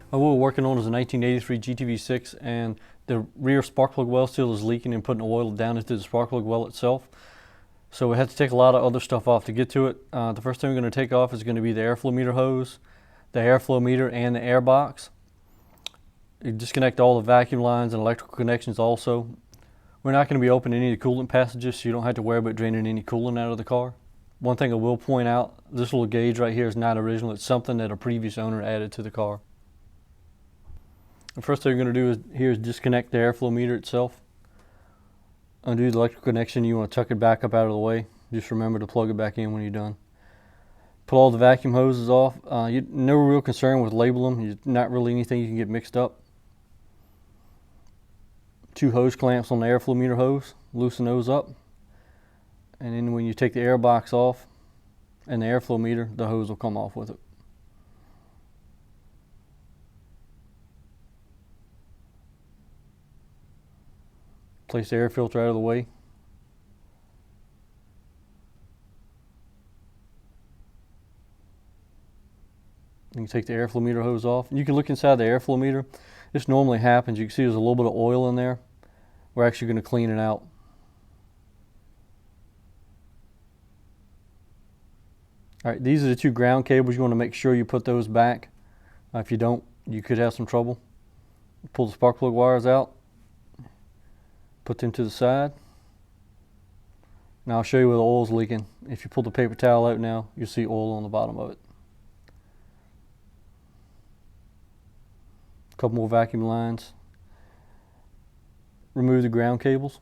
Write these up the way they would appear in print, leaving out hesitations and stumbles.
What we're working on is a 1983 GTV6, and the rear spark plug well seal is leaking and putting oil down into the spark plug well itself. So we had to take a lot of other stuff off to get to it. The first thing we're going to take off is going to be the airflow meter hose, the airflow meter, and the air box. You disconnect all the vacuum lines and electrical connections also. We're not going to be opening any of the coolant passages, so you don't have to worry about draining any coolant out of the car. One thing I will point out, this little gauge right here is not original. It's something that a previous owner added to the car. The first thing we're going to do is disconnect the airflow meter itself. Undo the electrical connection. You want to tuck it back up out of the way. Just remember to plug it back in when you're done. Pull all the vacuum hoses off. No real concern with labeling them. Not really anything you can get mixed up. 2 hose clamps on the airflow meter hose. Loosen those up. And then when you take the air box off and the airflow meter, the hose will come off with it. Place the air filter out of the way. You can take the airflow meter hose off. You can look inside the airflow meter. This normally happens. You can see there's a little bit of oil in there. We're actually going to clean it out. All right, these are the 2 ground cables. You want to make sure you put those back. If you don't, you could have some trouble. Pull the spark plug wires out. Put them to the side. Now I'll show you where the oil's leaking. If you pull the paper towel out now, you'll see oil on the bottom of it. A couple more vacuum lines. Remove the ground cables.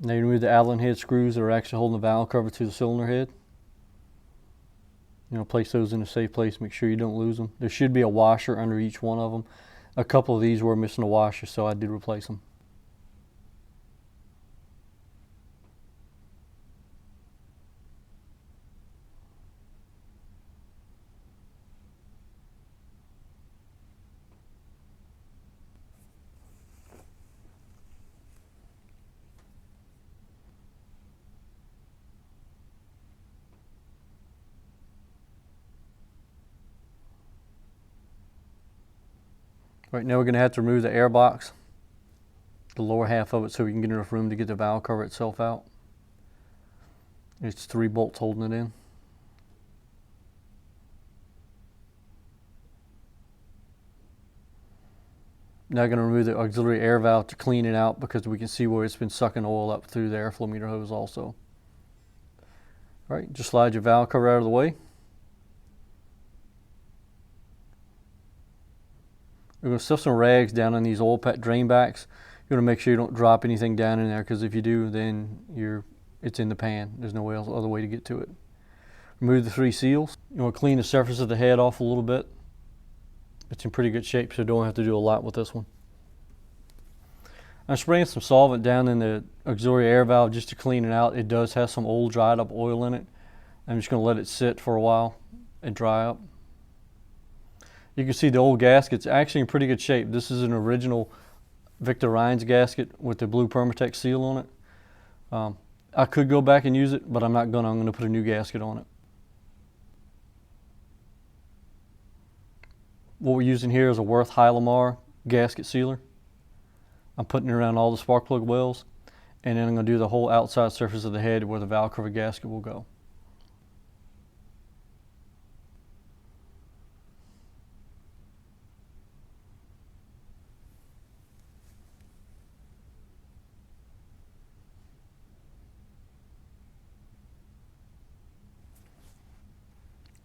Now you remove the Allen head screws that are actually holding the valve cover to the cylinder head. Place those in a safe place. Make sure you don't lose them. There should be a washer under each one of them. A couple of these were missing a washer, so I did replace them. Right now we're going to have to remove the air box, the lower half of it, so we can get enough room to get the valve cover itself out. It's 3 bolts holding it in. Now I'm going to remove the auxiliary air valve to clean it out, because we can see where it's been sucking oil up through the airflow meter hose also. All right, just slide your valve cover out of the way. We're going to stuff some rags down in these oil drain backs. You want to make sure you don't drop anything down in there, because if you do, then it's in the pan. There's no other way to get to it. Remove the 3 seals. You want to clean the surface of the head off a little bit. It's in pretty good shape, so don't have to do a lot with this one. I'm spraying some solvent down in the auxiliary air valve just to clean it out. It does have some old dried up oil in it. I'm just going to let it sit for a while and dry up. You can see the old gasket's actually in pretty good shape. This is an original Victor Reinz gasket with the blue Permatex seal on it. I could go back and use it, but I'm not going to. I'm going to put a new gasket on it. What we're using here is a Würth Hylamar gasket sealer. I'm putting it around all the spark plug wells, and then I'm going to do the whole outside surface of the head where the valve cover gasket will go.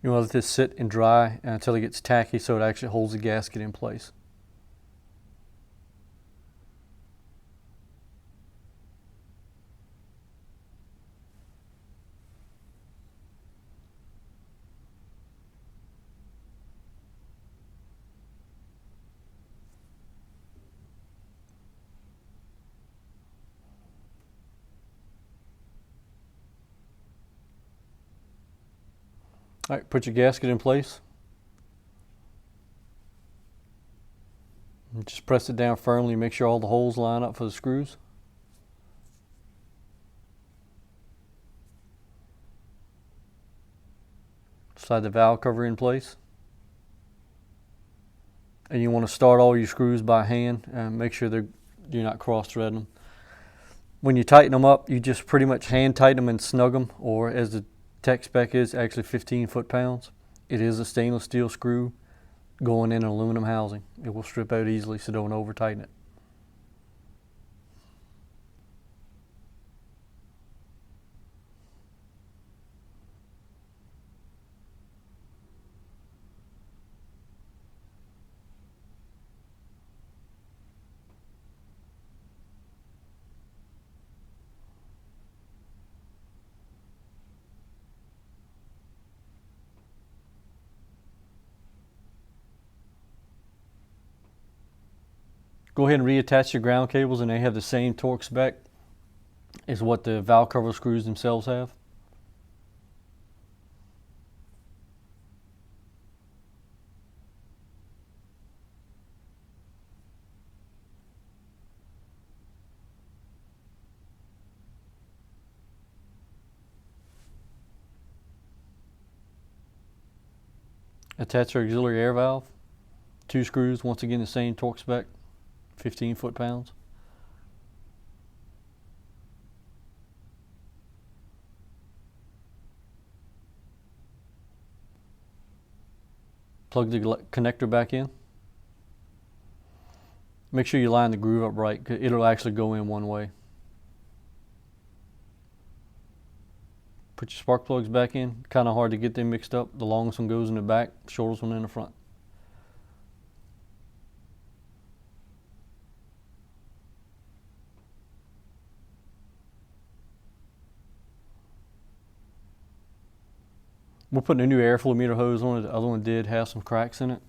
You want to let this sit and dry until it gets tacky, so it actually holds the gasket in place. All right, put your gasket in place. Just press it down firmly, make sure all the holes line up for the screws. Slide the valve cover in place. And you want to start all your screws by hand and make sure you're not cross-threading them. When you tighten them up, you just pretty much hand tighten them and snug them, or as the tech spec is, actually 15 foot-pounds. It is a stainless steel screw going in an aluminum housing. It will strip out easily, so don't over-tighten it. Go ahead and reattach your ground cables, and they have the same torque spec as what the valve cover screws themselves have. Attach your auxiliary air valve. 2 screws, once again the same torque spec. 15 foot-pounds. Plug the connector back in. Make sure you line the groove up right, because it'll actually go in one way. Put your spark plugs back in. Kind of hard to get them mixed up. The longest one goes in the back, shortest one in the front. We're putting a new airflow meter hose on it. The other one did have some cracks in it.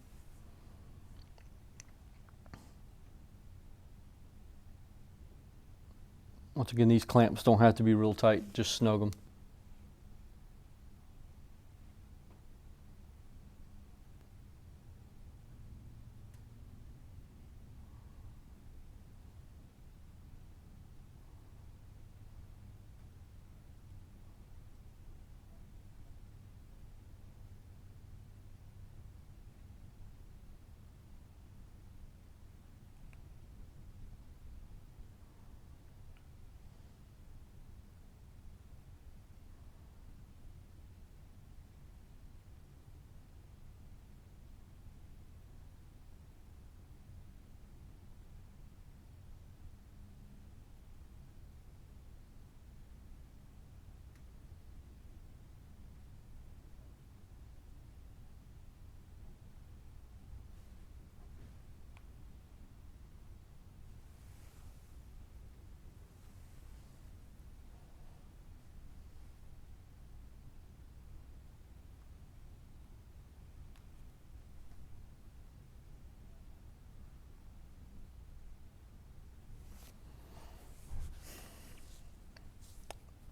Once again, these clamps don't have to be real tight, just snug them.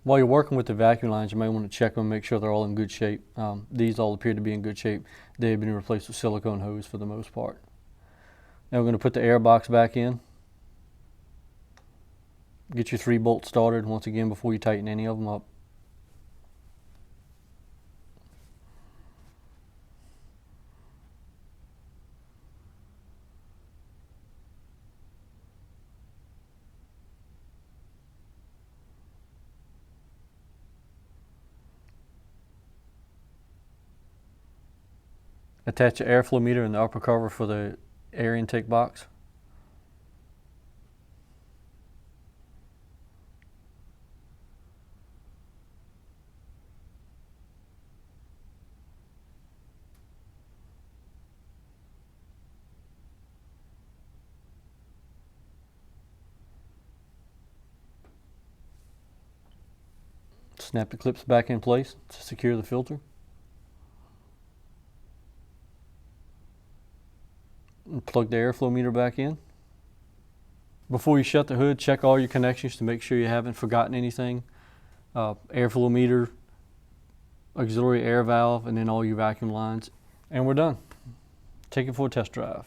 While you're working with the vacuum lines, you may want to check them and make sure they're all in good shape. These all appear to be in good shape. They have been replaced with silicone hose for the most part. Now we're going to put the air box back in. Get your 3 bolts started once again before you tighten any of them up. Attach the airflow meter in the upper cover for the air intake box. Snap the clips back in place to secure the filter. And plug the airflow meter back in. Before you shut the hood, check all your connections to make sure you haven't forgotten anything. Airflow meter, auxiliary air valve, and then all your vacuum lines. And we're done. Take it for a test drive.